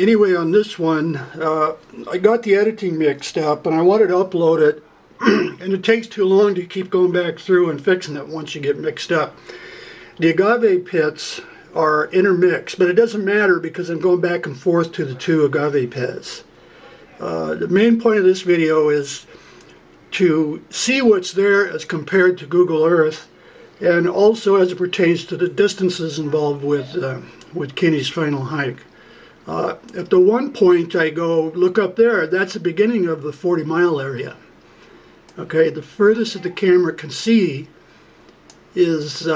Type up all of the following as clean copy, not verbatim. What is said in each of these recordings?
Anyway, on this one, I got the editing mixed up and I wanted to upload it, and it takes too long to keep going back through and fixing it once you get mixed up. The agave pits are intermixed, but it doesn't matter because I'm going back and forth to the two agave pits. The main point of this video is to see what's there as compared to Google Earth, and also as it pertains to the distances involved with Kenny's final hike. At the one point I go, look up there, that's the beginning of the 40-mile area. Okay, the furthest that the camera can see is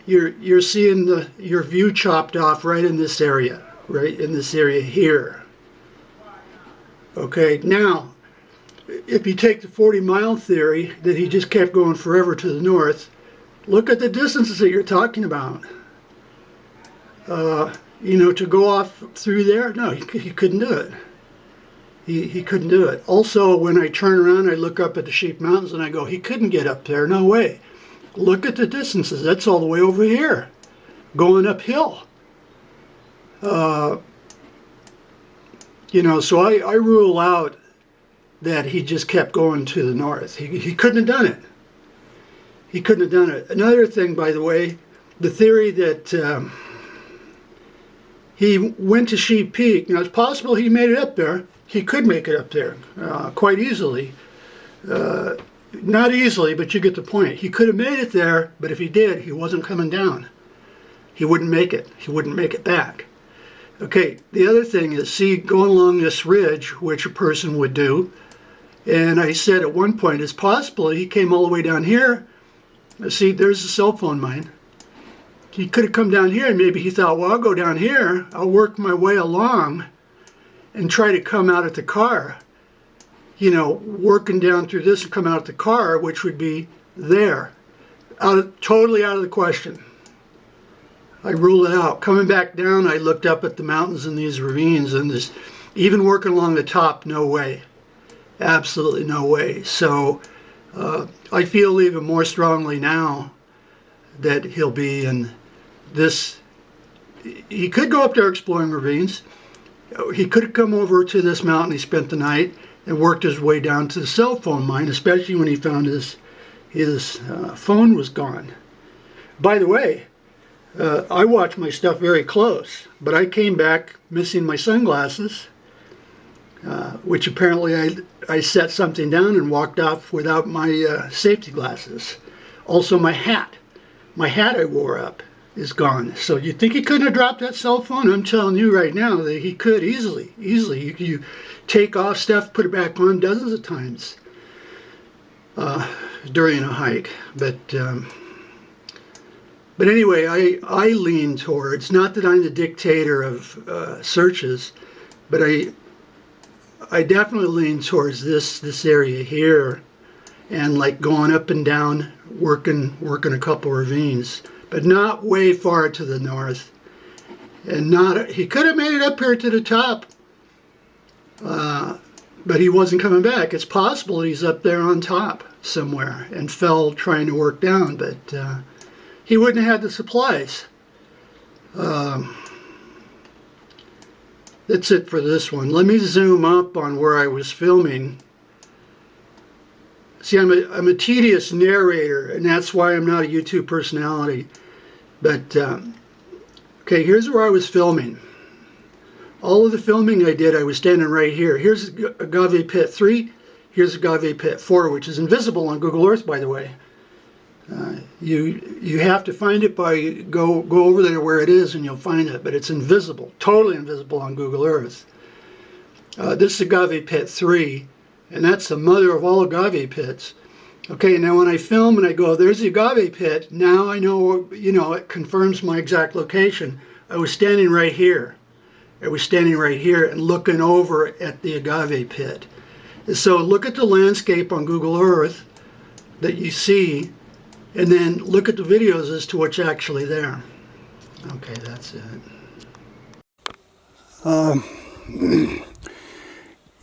you're seeing your view chopped off right in this area here. Okay, now if you take the 40-mile theory that he just kept going forever to the north, look at the distances that you're talking about. You know, to go off through there, no, he couldn't do it. He couldn't do it. Also, when I turn around, I look up at the Sheep Mountains and I go, he couldn't get up there, no way. Look at the distances, that's all the way over here, going uphill. You know, so I rule out that he just kept going to the north. He couldn't have done it. He couldn't have done it. Another thing, by the way, the theory that he went to Sheep Peak. Now, it's possible he made it up there. He could make it up there quite easily. Not easily, but you get the point. He could have made it there, but if he did, he wasn't coming down. He wouldn't make it. He wouldn't make it back. Okay, the other thing is, see, going along this ridge, which a person would do, and I said at one point, it's possible he came all the way down here. See, there's the cell phone mine. He could have come down here and maybe he thought, well, I'll go down here, I'll work my way along and try to come out at the car. You know, working down through this and come out at the car, which would be there. Totally out of the question. I ruled it out. Coming back down, I looked up at the mountains and these ravines, and this, even working along the top, no way. Absolutely no way. So I feel even more strongly now that he'll be in this. He could go up there exploring ravines. He could have come over to this mountain. He spent the night and worked his way down to the cell phone mine, especially when he found his phone was gone. By the way, I watch my stuff very close, but I came back missing my sunglasses, which apparently I set something down and walked off without my safety glasses. Also my hat. My hat I wore up is gone. So you think he couldn't have dropped that cell phone? I'm telling you right now that he could easily. You take off stuff, put it back on dozens of times during a hike. But anyway, I lean towards, not that I'm the dictator of searches, but I definitely lean towards this area here, and like going up and down, working a couple ravines, but not way far to the north. And he could have made it up here to the top, but he wasn't coming back. It's possible he's up there on top somewhere and fell trying to work down, but he wouldn't have had the supplies. That's it for this one. Let me zoom up on where I was filming. See, I'm a tedious narrator, and that's why I'm not a YouTube personality. But, okay, here's where I was filming. All of the filming I did, I was standing right here. Here's agave pit 3. Here's agave pit 4, which is invisible on Google Earth, by the way. You have to find it by go over there where it is, and you'll find it. But it's invisible, totally invisible on Google Earth. This is agave pit 3. And that's the mother of all agave pits. Okay, now when I film and I go, there's the agave pit, now I know, you know, it confirms my exact location. I was standing right here. I was standing right here and looking over at the agave pit. So look at the landscape on Google Earth that you see, and then look at the videos as to what's actually there. Okay, that's it.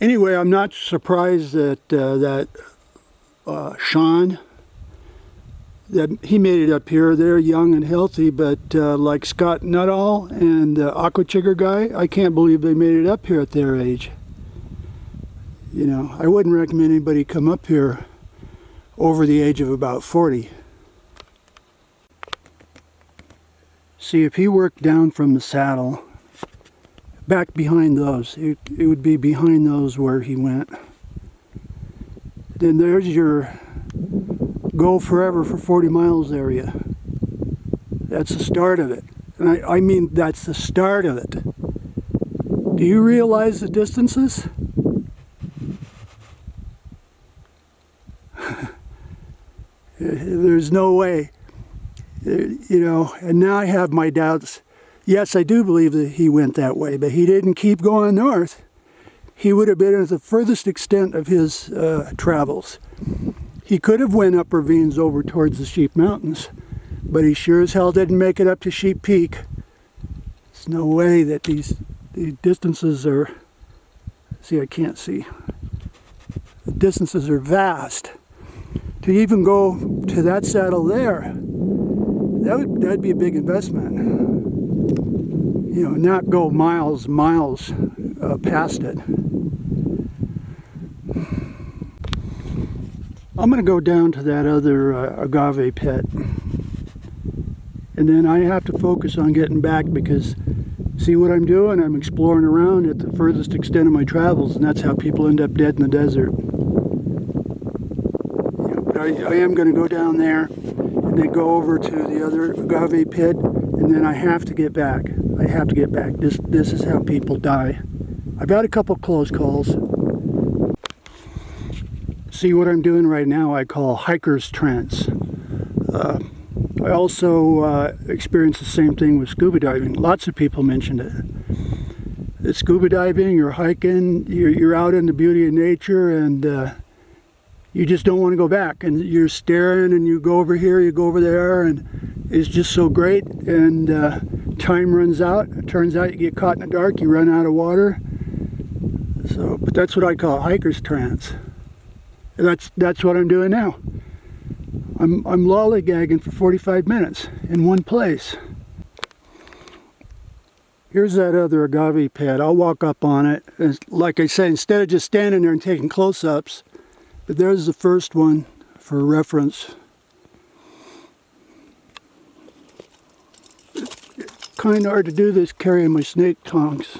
Anyway, I'm not surprised that Sean, that he made it up here. They're young and healthy, but like Scott Nuttall and the aquachigger guy, I can't believe they made it up here at their age. You know, I wouldn't recommend anybody come up here over the age of about 40. See, if he worked down from the saddle, back behind those, it would be behind those where he went. Then there's your go forever for 40 miles area. That's the start of it. And I mean, that's the start of it. Do you realize the distances? There's no way. You know, and now I have my doubts. Yes, I do believe that he went that way, but he didn't keep going north. He would have been at the furthest extent of his travels. He could have went up ravines over towards the Sheep Mountains, but he sure as hell didn't make it up to Sheep Peak. There's no way that these distances are, see, I can't see. The distances are vast. To even go to that saddle there, that'd be a big investment. You know, not go miles past it. I'm going to go down to that other agave pit, and then I have to focus on getting back because see what I'm doing? I'm exploring around at the furthest extent of my travels, and that's how people end up dead in the desert. You know, but I am going to go down there and then go over to the other agave pit, and then I have to get back. I have to get back. This is how people die. I've had a couple close calls. See what I'm doing right now I call hiker's trance. I also experienced the same thing with scuba diving. Lots of people mentioned it. It's scuba diving, you're hiking, you're out in the beauty of nature, and you just don't want to go back. And you're staring, and you go over here, you go over there, and it's just so great. And time runs out. It turns out you get caught in the dark, you run out of water. So, but that's what I call hiker's trance. That's what I'm doing now. I'm lollygagging for 45 minutes in one place. Here's that other agave pit. I'll walk up on it. And like I said, instead of just standing there and taking close-ups, but there's the first one for reference. It's kind of hard to do this carrying my snake tongs.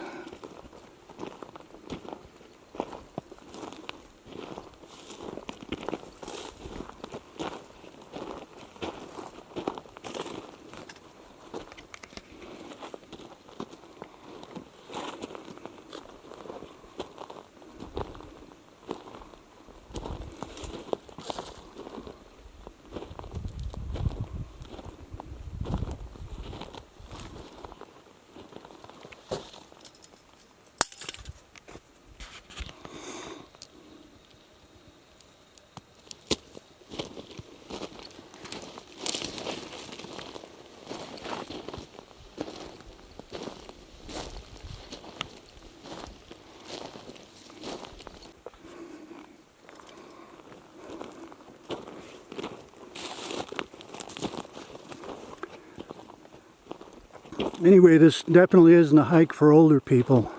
Anyway, this definitely isn't a hike for older people.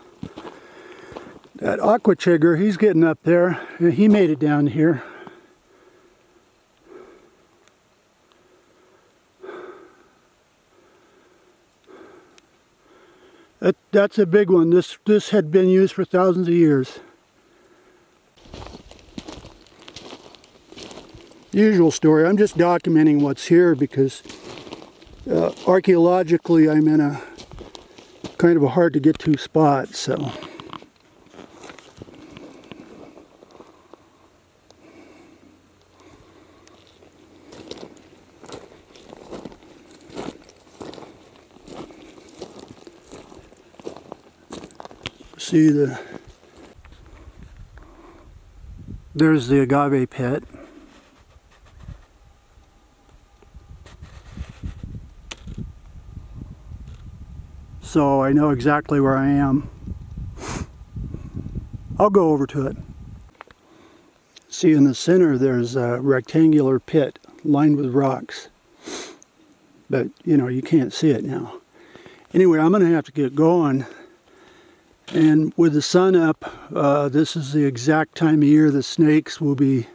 That aquachigger, he's getting up there, and he made it down here. That's a big one. This had been used for thousands of years. Usual story. I'm just documenting what's here because archaeologically I'm in a kind of a hard to get to spot, so. See there's the agave pit. So I know exactly where I am. I'll go over to it. See, in the center there's a rectangular pit, lined with rocks. But, you know, you can't see it now. Anyway, I'm going to have to get going. And with the sun up, this is the exact time of year the snakes will be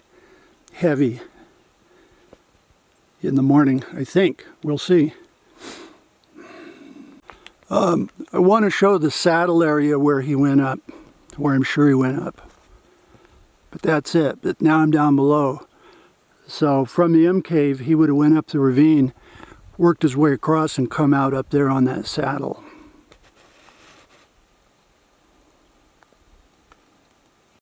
heavy in the morning, I think. We'll see. I want to show the saddle area where he went up, where I'm sure he went up. But that's it. But now I'm down below. So from the M cave, he would have went up the ravine, worked his way across and come out up there on that saddle.